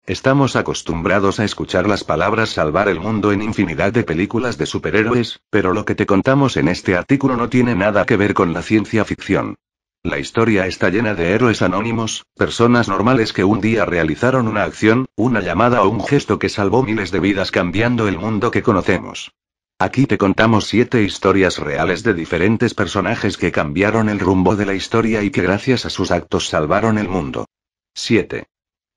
Estamos acostumbrados a escuchar las palabras salvar el mundo en infinidad de películas de superhéroes, pero lo que te contamos en este artículo no tiene nada que ver con la ciencia ficción. La historia está llena de héroes anónimos, personas normales que un día realizaron una acción, una llamada o un gesto que salvó miles de vidas cambiando el mundo que conocemos. Aquí te contamos 7 historias reales de diferentes personajes que cambiaron el rumbo de la historia y que gracias a sus actos salvaron el mundo. 7.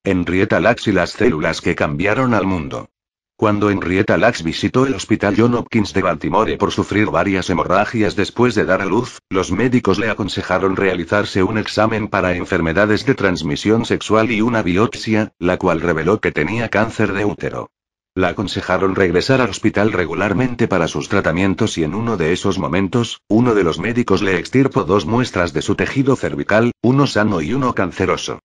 Henrietta Lacks y las células que cambiaron al mundo. Cuando Henrietta Lacks visitó el Hospital John Hopkins de Baltimore por sufrir varias hemorragias después de dar a luz, los médicos le aconsejaron realizarse un examen para enfermedades de transmisión sexual y una biopsia, la cual reveló que tenía cáncer de útero. Le aconsejaron regresar al hospital regularmente para sus tratamientos y en uno de esos momentos, uno de los médicos le extirpó 2 muestras de su tejido cervical, uno sano y uno canceroso.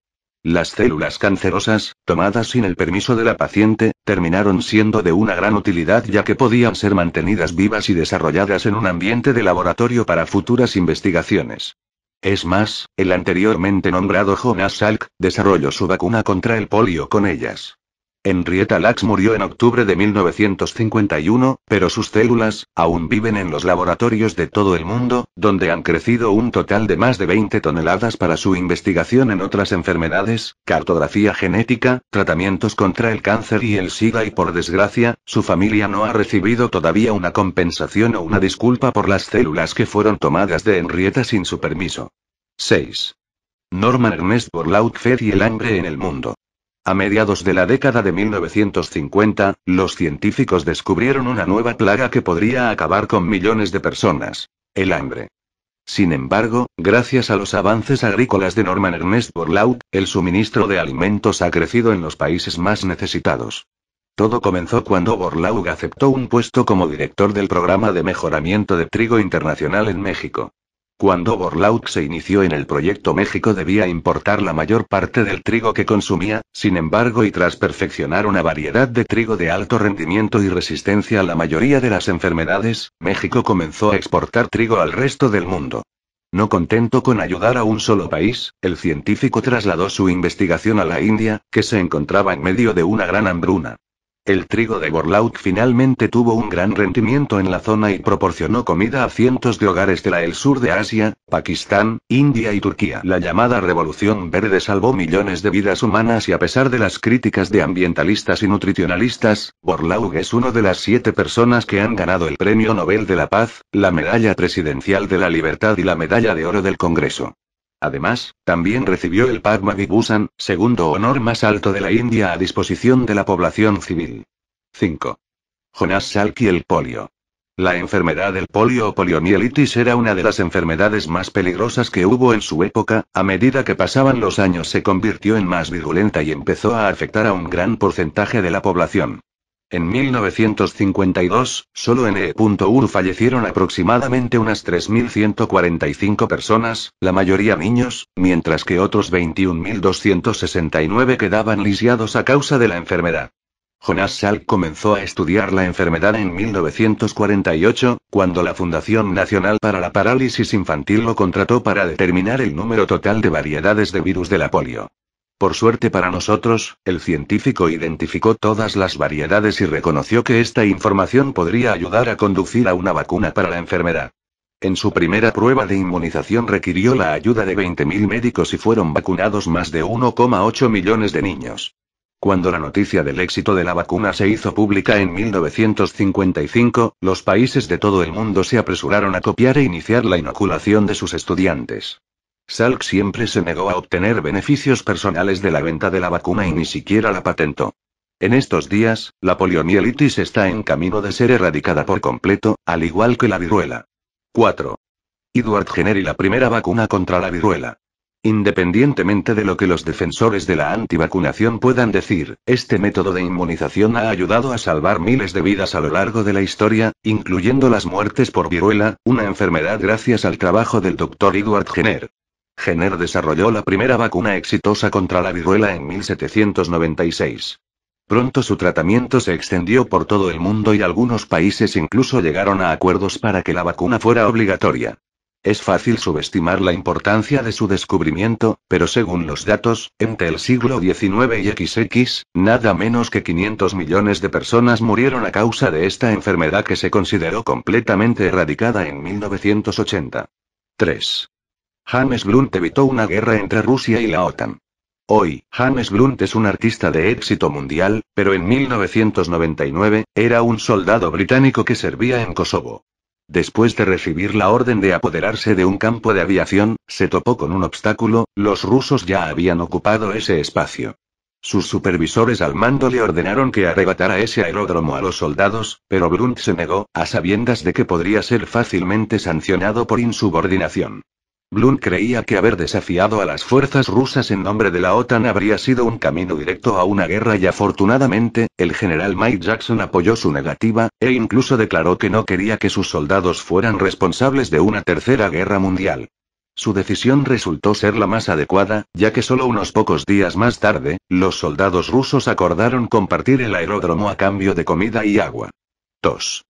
Las células cancerosas, tomadas sin el permiso de la paciente, terminaron siendo de una gran utilidad ya que podían ser mantenidas vivas y desarrolladas en un ambiente de laboratorio para futuras investigaciones. Es más, el anteriormente nombrado Jonas Salk, desarrolló su vacuna contra el polio con ellas. Henrietta Lacks murió en octubre de 1951, pero sus células, aún viven en los laboratorios de todo el mundo, donde han crecido un total de más de 20 toneladas para su investigación en otras enfermedades, cartografía genética, tratamientos contra el cáncer y el SIDA y por desgracia, su familia no ha recibido todavía una compensación o una disculpa por las células que fueron tomadas de Henrietta sin su permiso. 6. Norman Ernest Borlaug y el hambre en el mundo. A mediados de la década de 1950, los científicos descubrieron una nueva plaga que podría acabar con millones de personas: el hambre. Sin embargo, gracias a los avances agrícolas de Norman Ernest Borlaug, el suministro de alimentos ha crecido en los países más necesitados. Todo comenzó cuando Borlaug aceptó un puesto como director del Programa de Mejoramiento de Trigo Internacional en México. Cuando Borlaug se inició en el proyecto, México debía importar la mayor parte del trigo que consumía, sin embargo, y tras perfeccionar una variedad de trigo de alto rendimiento y resistencia a la mayoría de las enfermedades, México comenzó a exportar trigo al resto del mundo. No contento con ayudar a un solo país, el científico trasladó su investigación a la India, que se encontraba en medio de una gran hambruna. El trigo de Borlaug finalmente tuvo un gran rendimiento en la zona y proporcionó comida a cientos de hogares de el sur de Asia, Pakistán, India y Turquía. La llamada Revolución Verde salvó millones de vidas humanas y a pesar de las críticas de ambientalistas y nutricionalistas, Borlaug es una de las 7 personas que han ganado el Premio Nobel de la Paz, la Medalla Presidencial de la Libertad y la Medalla de Oro del Congreso. Además, también recibió el Padma Vibhushan, segundo honor más alto de la India a disposición de la población civil. 5. Jonas Salk y el polio. La enfermedad del polio o poliomielitis era una de las enfermedades más peligrosas que hubo en su época. A medida que pasaban los años se convirtió en más virulenta y empezó a afectar a un gran porcentaje de la población. En 1952, solo en E.U. fallecieron aproximadamente unas 3.145 personas, la mayoría niños, mientras que otros 21.269 quedaban lisiados a causa de la enfermedad. Jonas Salk comenzó a estudiar la enfermedad en 1948, cuando la Fundación Nacional para la Parálisis Infantil lo contrató para determinar el número total de variedades de virus de la polio. Por suerte para nosotros, el científico identificó todas las variedades y reconoció que esta información podría ayudar a conducir a una vacuna para la enfermedad. En su primera prueba de inmunización requirió la ayuda de 20.000 médicos y fueron vacunados más de 1,8 millones de niños. Cuando la noticia del éxito de la vacuna se hizo pública en 1955, los países de todo el mundo se apresuraron a copiar e iniciar la inoculación de sus estudiantes. Salk siempre se negó a obtener beneficios personales de la venta de la vacuna y ni siquiera la patentó. En estos días, la poliomielitis está en camino de ser erradicada por completo, al igual que la viruela. 4. Edward Jenner y la primera vacuna contra la viruela. Independientemente de lo que los defensores de la antivacunación puedan decir, este método de inmunización ha ayudado a salvar miles de vidas a lo largo de la historia, incluyendo las muertes por viruela, una enfermedad gracias al trabajo del Dr. Edward Jenner. Jenner desarrolló la primera vacuna exitosa contra la viruela en 1796. Pronto su tratamiento se extendió por todo el mundo y algunos países incluso llegaron a acuerdos para que la vacuna fuera obligatoria. Es fácil subestimar la importancia de su descubrimiento, pero según los datos, entre el siglo XIX y XX, nada menos que 500 millones de personas murieron a causa de esta enfermedad que se consideró completamente erradicada en 1980. 3. James Blunt evitó una guerra entre Rusia y la OTAN. Hoy, James Blunt es un artista de éxito mundial, pero en 1999, era un soldado británico que servía en Kosovo. Después de recibir la orden de apoderarse de un campo de aviación, se topó con un obstáculo: los rusos ya habían ocupado ese espacio. Sus supervisores al mando le ordenaron que arrebatara ese aeródromo a los soldados, pero Blunt se negó, a sabiendas de que podría ser fácilmente sancionado por insubordinación. Blunt creía que haber desafiado a las fuerzas rusas en nombre de la OTAN habría sido un camino directo a una guerra y afortunadamente, el general Mike Jackson apoyó su negativa, e incluso declaró que no quería que sus soldados fueran responsables de una tercera guerra mundial. Su decisión resultó ser la más adecuada, ya que solo unos pocos días más tarde, los soldados rusos acordaron compartir el aeródromo a cambio de comida y agua. 2.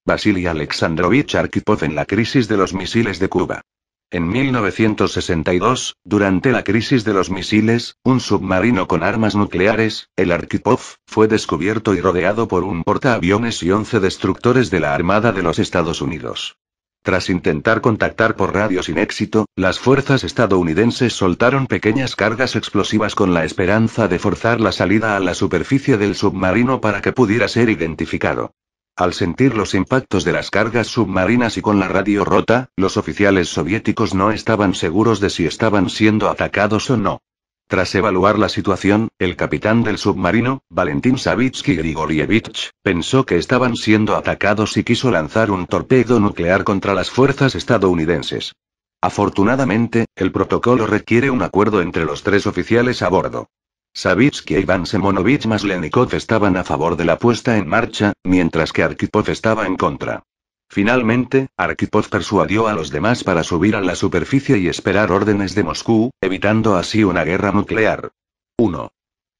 Vasily Alexandrovich Arkhipov en la crisis de los misiles de Cuba. En 1962, durante la crisis de los misiles, un submarino con armas nucleares, el Arkhipov, fue descubierto y rodeado por un portaaviones y 11 destructores de la Armada de los Estados Unidos. Tras intentar contactar por radio sin éxito, las fuerzas estadounidenses soltaron pequeñas cargas explosivas con la esperanza de forzar la salida a la superficie del submarino para que pudiera ser identificado. Al sentir los impactos de las cargas submarinas y con la radio rota, los oficiales soviéticos no estaban seguros de si estaban siendo atacados o no. Tras evaluar la situación, el capitán del submarino, Valentín Savitsky Grigorievich, pensó que estaban siendo atacados y quiso lanzar un torpedo nuclear contra las fuerzas estadounidenses. Afortunadamente, el protocolo requiere un acuerdo entre los 3 oficiales a bordo. Savitsky e Iván Semonovich Maslenikov estaban a favor de la puesta en marcha, mientras que Arkhipov estaba en contra. Finalmente, Arkhipov persuadió a los demás para subir a la superficie y esperar órdenes de Moscú, evitando así una guerra nuclear. 1.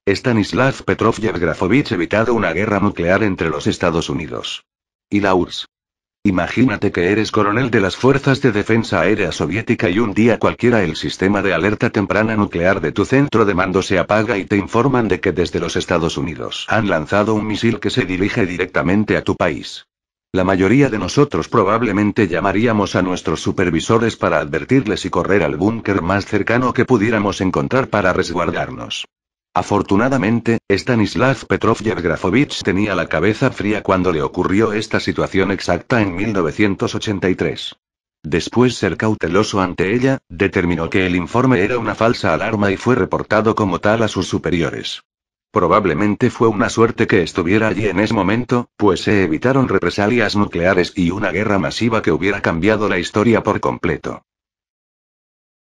Stanislav Petrov Yevgrafovich evitado una guerra nuclear entre los Estados Unidos y la URSS. Imagínate que eres coronel de las Fuerzas de Defensa Aérea Soviética y un día cualquiera el sistema de alerta temprana nuclear de tu centro de mando se apaga y te informan de que desde los Estados Unidos han lanzado un misil que se dirige directamente a tu país. La mayoría de nosotros probablemente llamaríamos a nuestros supervisores para advertirles y correr al búnker más cercano que pudiéramos encontrar para resguardarnos. Afortunadamente, Stanislav Petrov Yevgrafovich tenía la cabeza fría cuando le ocurrió esta situación exacta en 1983. Después de ser cauteloso ante ella, determinó que el informe era una falsa alarma y fue reportado como tal a sus superiores. Probablemente fue una suerte que estuviera allí en ese momento, pues se evitaron represalias nucleares y una guerra masiva que hubiera cambiado la historia por completo.